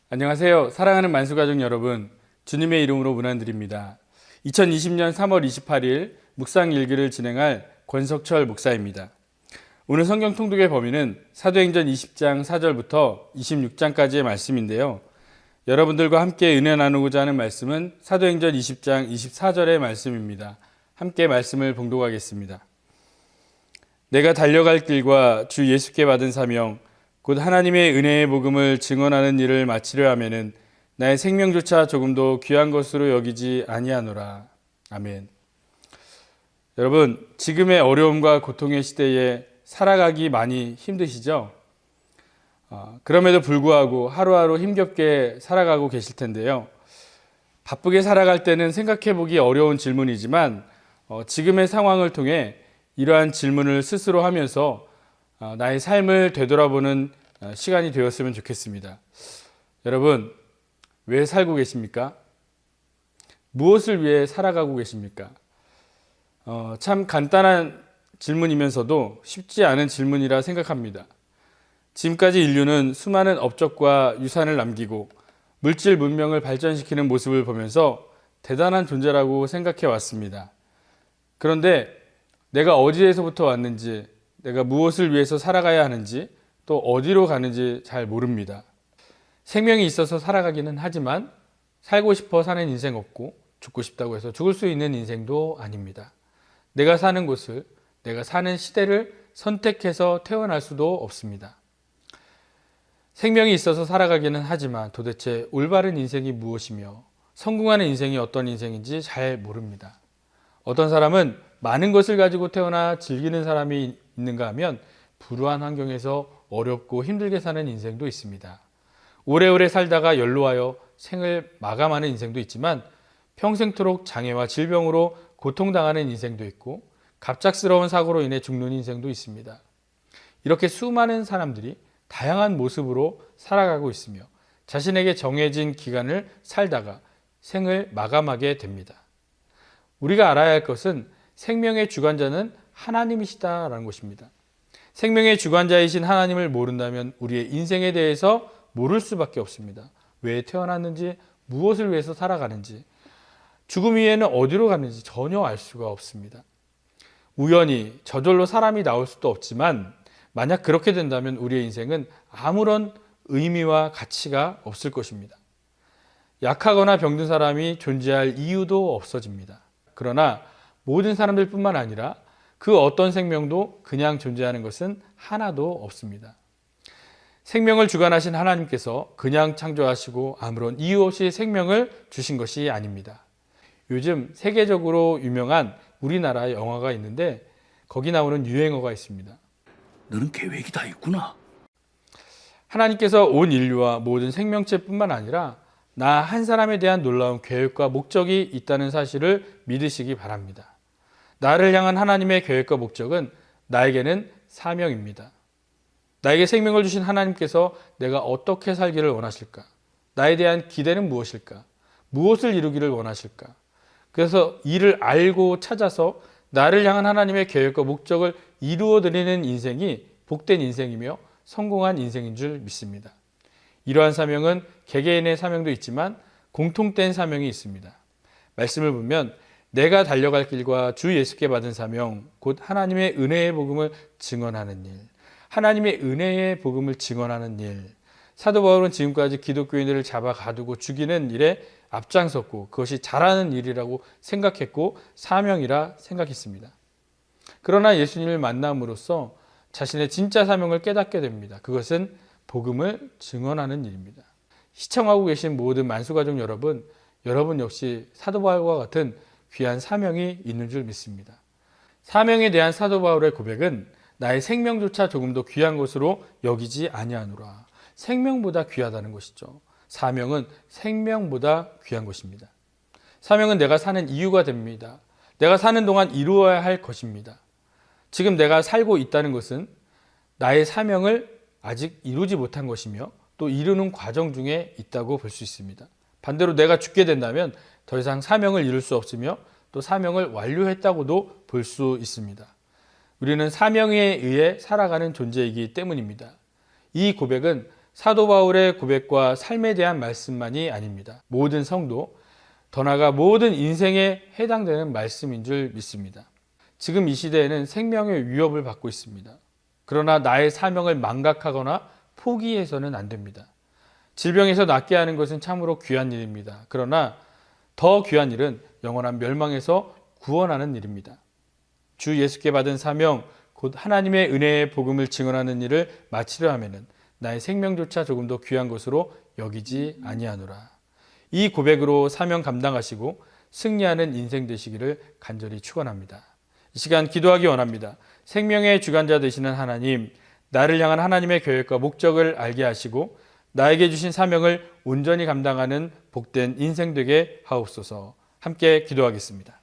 안녕하세요. 사랑하는 만수가족 여러분, 주님의 이름으로 문안드립니다. 2020년 3월 28일 묵상일기를 진행할 권석철 목사입니다. 오늘 성경 통독의 범위는 사도행전 20장 4절부터 26장까지의 말씀인데요. 여러분들과 함께 은혜 나누고자 하는 말씀은 사도행전 20장 24절의 말씀입니다. 함께 말씀을 봉독하겠습니다. 내가 달려갈 길과 주 예수께 받은 사명, 곧 하나님의 은혜의 복음을 증언하는 일을 마치려 하면은 나의 생명조차 조금도 귀한 것으로 여기지 아니하노라. 아멘. 여러분, 지금의 어려움과 고통의 시대에 살아가기 많이 힘드시죠? 그럼에도 불구하고 하루하루 힘겹게 살아가고 계실 텐데요. 바쁘게 살아갈 때는 생각해보기 어려운 질문이지만 지금의 상황을 통해 이러한 질문을 스스로 하면서 나의 삶을 되돌아보는 시간이 되었으면 좋겠습니다. 여러분, 왜 살고 계십니까? 무엇을 위해 살아가고 계십니까? 참 간단한 질문이면서도 쉽지 않은 질문이라 생각합니다. 지금까지 인류는 수많은 업적과 유산을 남기고 물질 문명을 발전시키는 모습을 보면서 대단한 존재라고 생각해 왔습니다. 그런데 내가 어디에서부터 왔는지, 내가 무엇을 위해서 살아가야 하는지, 또 어디로 가는지 잘 모릅니다. 생명이 있어서 살아가기는 하지만 살고 싶어 사는 인생 없고 죽고 싶다고 해서 죽을 수 있는 인생도 아닙니다. 내가 사는 곳을, 내가 사는 시대를 선택해서 태어날 수도 없습니다. 생명이 있어서 살아가기는 하지만 도대체 올바른 인생이 무엇이며 성공하는 인생이 어떤 인생인지 잘 모릅니다. 어떤 사람은 많은 것을 가지고 태어나 즐기는 사람이 있는가 하면 불우한 환경에서 어렵고 힘들게 사는 인생도 있습니다. 오래오래 살다가 연로하여 생을 마감하는 인생도 있지만 평생토록 장애와 질병으로 고통당하는 인생도 있고 갑작스러운 사고로 인해 죽는 인생도 있습니다. 이렇게 수많은 사람들이 다양한 모습으로 살아가고 있으며 자신에게 정해진 기간을 살다가 생을 마감하게 됩니다. 우리가 알아야 할 것은 생명의 주관자는 하나님이시다라는 것입니다. 생명의 주관자이신 하나님을 모른다면 우리의 인생에 대해서 모를 수밖에 없습니다. 왜 태어났는지, 무엇을 위해서 살아가는지, 죽음 이후에는 어디로 가는지 전혀 알 수가 없습니다. 우연히 저절로 사람이 나올 수도 없지만 만약 그렇게 된다면 우리의 인생은 아무런 의미와 가치가 없을 것입니다. 약하거나 병든 사람이 존재할 이유도 없어집니다. 그러나 모든 사람들뿐만 아니라 그 어떤 생명도 그냥 존재하는 것은 하나도 없습니다. 생명을 주관하신 하나님께서 그냥 창조하시고 아무런 이유 없이 생명을 주신 것이 아닙니다. 요즘 세계적으로 유명한 우리나라 영화가 있는데 거기 나오는 유행어가 있습니다. 너는 계획이 다 있구나. 하나님께서 온 인류와 모든 생명체뿐만 아니라 나 한 사람에 대한 놀라운 계획과 목적이 있다는 사실을 믿으시기 바랍니다. 나를 향한 하나님의 계획과 목적은 나에게는 사명입니다. 나에게 생명을 주신 하나님께서 내가 어떻게 살기를 원하실까? 나에 대한 기대는 무엇일까? 무엇을 이루기를 원하실까? 그래서 이를 알고 찾아서 나를 향한 하나님의 계획과 목적을 이루어드리는 인생이 복된 인생이며 성공한 인생인 줄 믿습니다. 이러한 사명은 개개인의 사명도 있지만 공통된 사명이 있습니다. 말씀을 보면 내가 달려갈 길과 주 예수께 받은 사명, 곧 하나님의 은혜의 복음을 증언하는 일, 하나님의 은혜의 복음을 증언하는 일. 사도 바울은 지금까지 기독교인들을 잡아 가두고 죽이는 일에 앞장섰고 그것이 잘하는 일이라고 생각했고 사명이라 생각했습니다. 그러나 예수님을 만남으로써 자신의 진짜 사명을 깨닫게 됩니다. 그것은 복음을 증언하는 일입니다. 시청하고 계신 모든 만수가족 여러분, 여러분 역시 사도 바울과 같은 귀한 사명이 있는 줄 믿습니다. 사명에 대한 사도 바울의 고백은 나의 생명조차 조금 더 귀한 것으로 여기지 아니하노라. 생명보다 귀하다는 것이죠. 사명은 생명보다 귀한 것입니다. 사명은 내가 사는 이유가 됩니다. 내가 사는 동안 이루어야 할 것입니다. 지금 내가 살고 있다는 것은 나의 사명을 아직 이루지 못한 것이며 또 이루는 과정 중에 있다고 볼 수 있습니다. 반대로 내가 죽게 된다면 더 이상 사명을 이룰 수 없으며 또 사명을 완료했다고도 볼 수 있습니다. 우리는 사명에 의해 살아가는 존재이기 때문입니다. 이 고백은 사도 바울의 고백과 삶에 대한 말씀만이 아닙니다. 모든 성도, 더 나아가 모든 인생에 해당되는 말씀인 줄 믿습니다. 지금 이 시대에는 생명의 위협을 받고 있습니다. 그러나 나의 사명을 망각하거나 포기해서는 안 됩니다. 질병에서 낫게 하는 것은 참으로 귀한 일입니다. 그러나 더 귀한 일은 영원한 멸망에서 구원하는 일입니다. 주 예수께 받은 사명, 곧 하나님의 은혜의 복음을 증언하는 일을 마치려 하면은 나의 생명조차 조금 더 귀한 것으로 여기지 아니하노라. 이 고백으로 사명 감당하시고 승리하는 인생 되시기를 간절히 축원합니다. 이 시간 기도하기 원합니다. 생명의 주관자 되시는 하나님, 나를 향한 하나님의 계획과 목적을 알게 하시고 나에게 주신 사명을 온전히 감당하는 복된 인생 되게 하옵소서. 함께 기도하겠습니다.